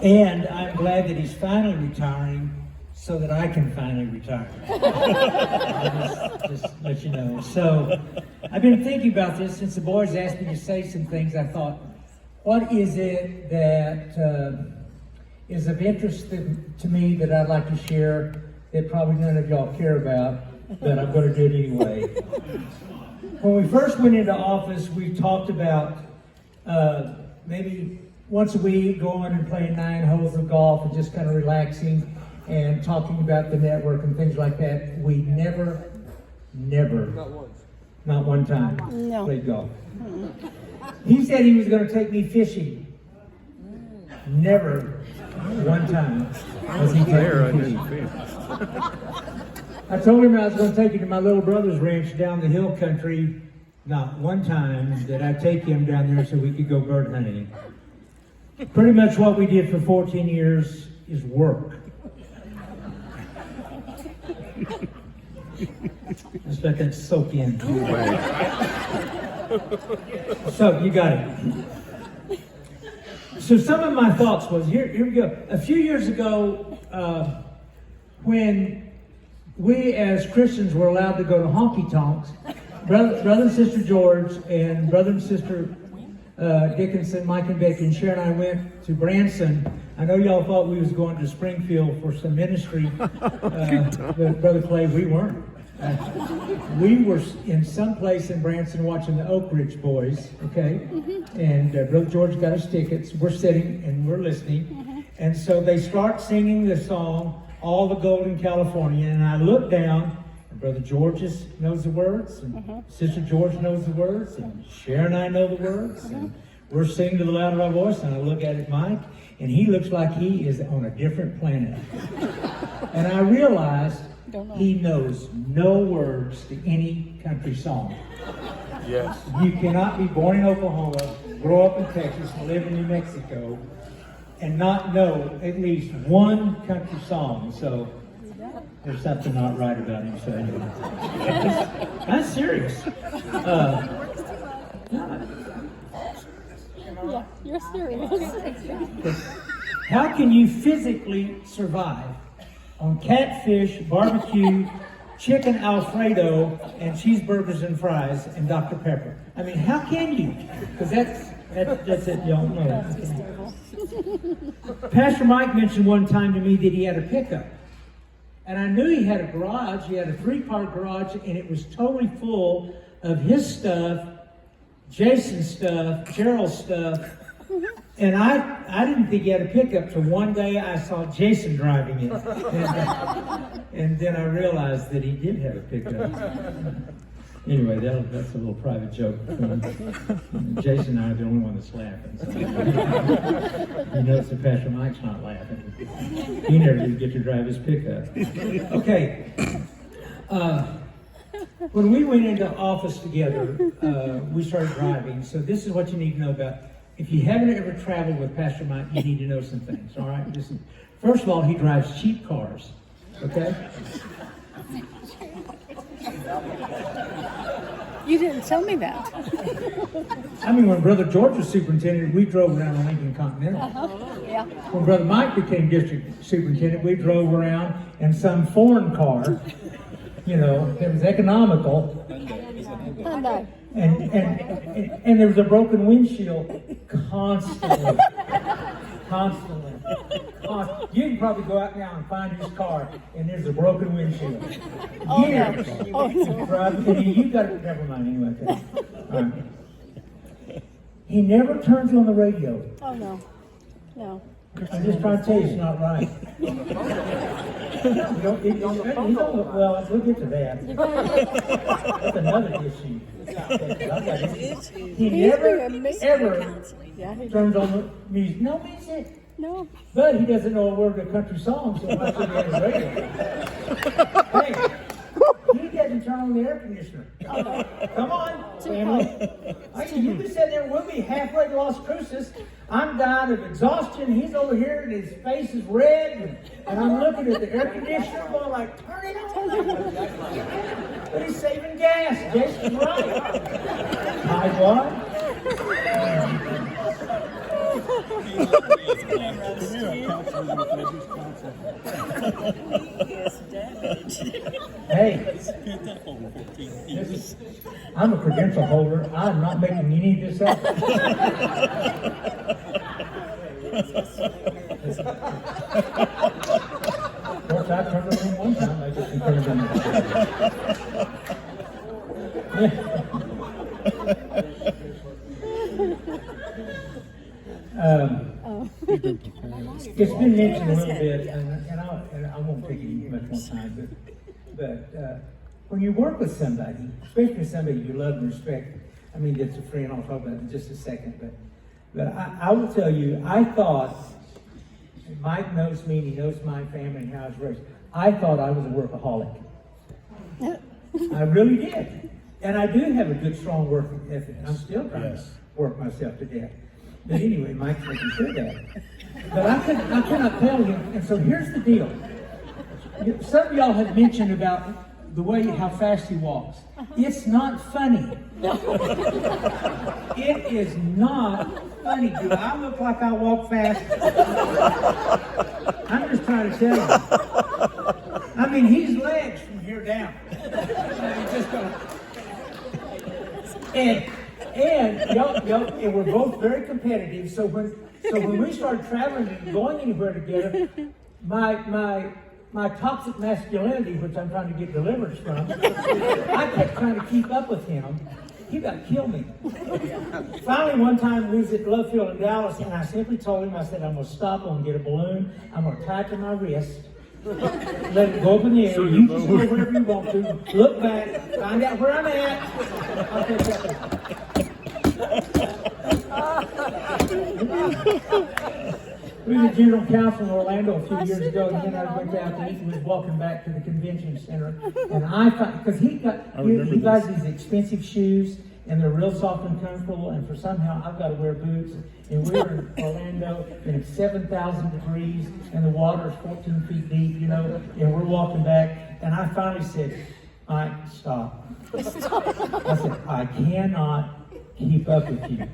And I'm glad that he's finally retiring so that I can finally retire. just let you know. So I've been thinking about this since the boys asked me to say some things. I thought, what is it that is of interest to me that I'd like to share that probably none of y'all care about, but I'm going to do it anyway. When we first went into office, we talked about maybe once a week going and playing 9 holes of golf and just kind of relaxing and talking about the network and things like that. We never, not one time, played golf. He said he was going to take me fishing. Never one time was he taking me fishing. I told him I was going to take him to my little brother's ranch down the hill country. Not one time did I take him down there so we could go bird hunting. Pretty much what we did for 14 years is work. Let's let that soak in. So, you got it. So some of my thoughts was, here we go. A few years ago, when we as Christians were allowed to go to honky tonks, brother and sister George and brother and sister Dickinson, Mike and Becky, and Sharon and I went to Branson. I know y'all thought we was going to Springfield for some ministry, but Brother Clay, we weren't. We were in some place in Branson watching the Oak Ridge Boys, okay? And Brother George got us tickets. We're sitting and we're listening. And so they start singing the song, All the Gold in California. And I look down, and Brother George knows the words, and Sister George knows the words, and Sharon and I know the words. And we're singing to the loud of our voice, and I look at Mike, and he looks like he is on a different planet. And I realized he knows no words to any country song. Yes. You cannot be born in Oklahoma, grow up in Texas, and live in New Mexico, and not know at least one country song. So there's something not right about him. So anyway, I'm serious. Yeah, you're serious. How can you physically survive on catfish, barbecue, chicken Alfredo, and cheeseburgers and fries and Dr. Pepper? I mean, how can you? Because that's it, y'all know. Pastor Mike mentioned one time to me that he had a pickup. And I knew he had a garage. He had a 3-part garage, and it was totally full of his stuff, Jason's stuff, Cheryl's stuff. And I didn't think he had a pickup till one day I saw Jason driving it. And then I realized that he did have a pickup. Anyway, that's a little private joke. Jason and I are the only one that's laughing. So. You notice that Pastor Mike's not laughing. He never did get to drive his pickup. Okay. When we went into office together, we started driving. So this is what you need to know about. If you haven't ever traveled with Pastor Mike, you need to know some things, all right? Listen. First of all, he drives cheap cars, okay? You didn't tell me that. I mean, when Brother George was superintendent, we drove around a Lincoln Continental. Yeah. When Brother Mike became district superintendent, we drove around in some foreign car, you know, that was economical. Hyundai. And there was a broken windshield constantly. You can probably go out now and find his car, and there's a broken windshield. Oh, Years. no. Oh, no. You got it. Never mind. Anyway, okay. All right. He never turns on the radio. Oh, no. No. I'm just trying to tell you it's not right. Well, we'll get to that. That's another issue. He never, ever turns on the music. No music. No. But he doesn't know a word of country songs, so why should he have the radio? Hey, he doesn't turn on the air conditioner. Come on, family. You can sit there, we'll be halfway to Las Cruces. I'm dying of exhaustion. He's over here and his face is red. And I'm looking at the air conditioner going like, turn it on. But he's saving gas. Jason's right. My God. Hey, I'm a credential holder. I'm not making any of this up. Of course, I turned it in one time. I just turned It's been mentioned a little bit, and I won't take any much more time, but when you work with somebody, especially somebody you love and respect, I mean, that's a friend, I'll talk about it in just a second, but I will tell you, I thought, and Mike knows me, and he knows my family and how I was raised, I thought I was a workaholic. I really did. And I do have a good, strong work ethic. I'm still trying to work myself to death. But anyway, Mike's making sure of that. But I cannot tell him. And so here's the deal. Some of y'all have mentioned about the way, how fast he walks. It's not funny. It is not funny. Do I look like I walk fast? I'm just trying to tell you. I mean, he's legs from here down. And y'all, and we're both very competitive. So when we started traveling and going anywhere together, my toxic masculinity, which I'm trying to get deliverance from, I kept trying to keep up with him. He about killed me. Finally, one time we was at Love Field in Dallas, and I simply told him, I said, I'm going to stop, I'm going to get a balloon, I'm going to tie it to my wrist, let it go up in the air, you can go wherever you want to, look back, find out where I'm at. I'll take that. We were general counsel in Orlando a few years ago, and then I went out to eat and was walking back to the convention center. And I thought, because he buys these expensive shoes, and they're real soft and comfortable, and for somehow I've got to wear boots. And we were in Orlando, and it's 7,000 degrees, and the water is 14 feet deep, you know, and we're walking back, and I finally said, Mike, stop. I said, I cannot keep up with you.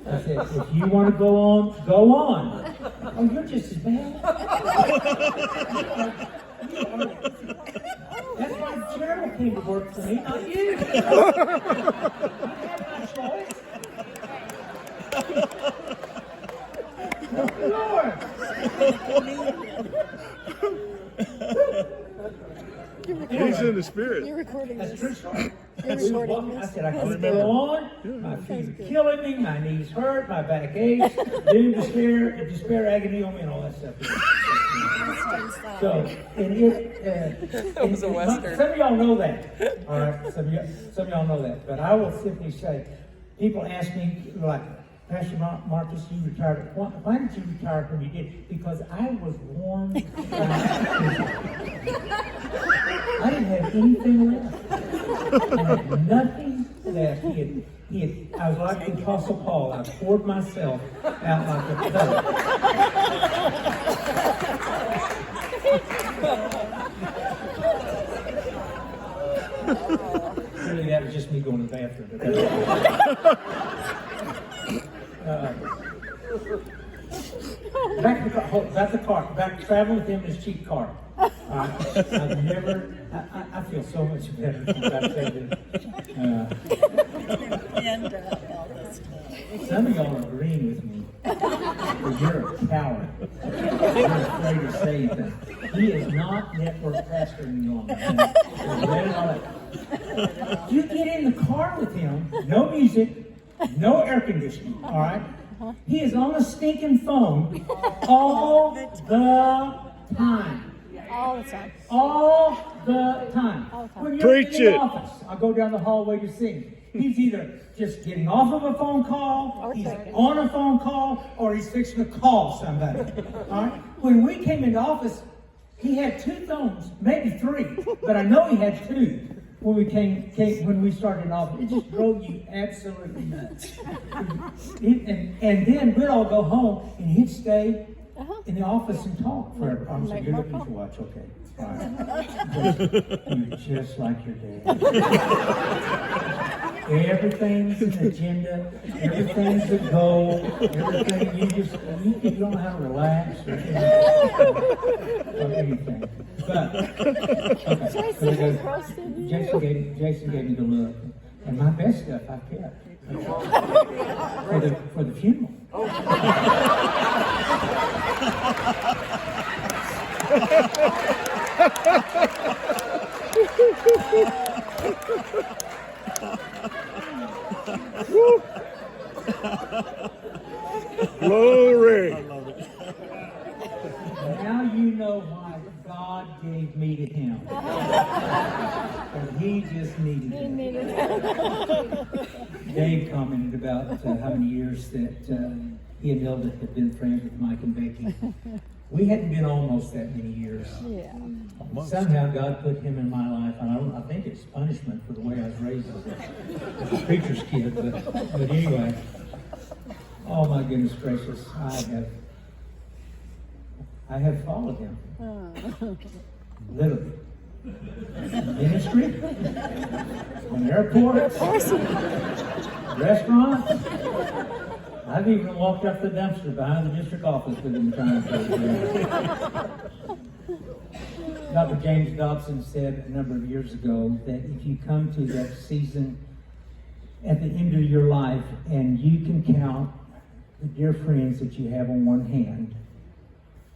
I said, if you want to go on, go on. Oh, you're just as bad. That's why Gerald came to work for me, not you. I had my choice. Lord. He's in the spirit. You're recording That's this. true story. You're recording I this. said, I can't go on. My feet are killing me. My knees hurt. My back aches. Doom, despair, agony on me, and all that stuff. So, That was a Western. Some of y'all know that. All right, some of y'all know that. But I will simply say, people ask me, like, Pastor Marcus, you retired. Why did you retire when you did? Because I was warm. I didn't have anything left. I had nothing left. I was like the Apostle Paul. I poured myself out like a cup. Really, that was just me going to the bathroom. Back traveling with him in his cheap car. I've never, I feel so much better since I've said it. Some of y'all are agreeing with me, because you're a coward. You're afraid to say anything. He is not network pastor any longer. You get in the car with him, no music, no air conditioning, all right? He is on a stinking phone all the time. All the time. All the time. All the time. When you're Preach in the it. office, I go down the hallway to see him. He's either just getting off of a phone call, Or he's texting. on a phone call, or he's fixing to call somebody. All right? When we came into office, he had 2 phones, maybe 3, but I know he had 2 when we when we started in office. It just drove you absolutely nuts. And then we'd all go home, and he'd stay in the office and talk forever. I'm saying, you're looking for watch, okay. Fine. You're just like your dad. Everything's an agenda. Everything's a goal. Everything you don't know how to relax or anything. But Jason gave me the look, and my best stuff I kept for the funeral. Glory. Now you know why God gave me to him. And he just needed it. Dave commented about how many years that he and Hilda had been friends with Mike and Becky. We hadn't been almost that many years. Yeah. Somehow God put him in my life, and I think it's punishment for the way I was raised as a preacher's kid. But anyway, oh my goodness gracious, I have followed him. Literally. Ministry, in airports, restaurants. I've even walked up the dumpster behind the district office with him trying to. Dr. James Dobson said a number of years ago that if you come to that season at the end of your life and you can count the dear friends that you have on one hand,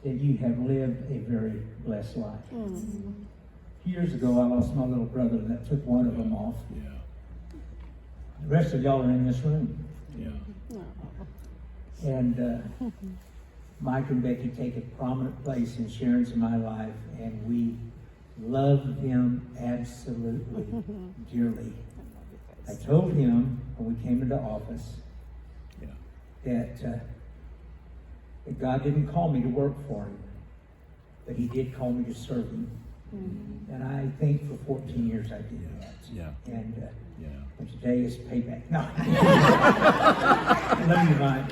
that you have lived a very blessed life. Years ago, I lost my little brother, and that took one of them off. Yeah. The rest of y'all are in this room. Yeah. And Mike and Becky take a prominent place in Sharon's and my life, and we love them absolutely dearly. I told him when we came into office that God didn't call me to work for him, but he did call me to serve him. And I think for 14 years I did that. Yeah. And Yeah. and today is payback. No. Love you, Mike.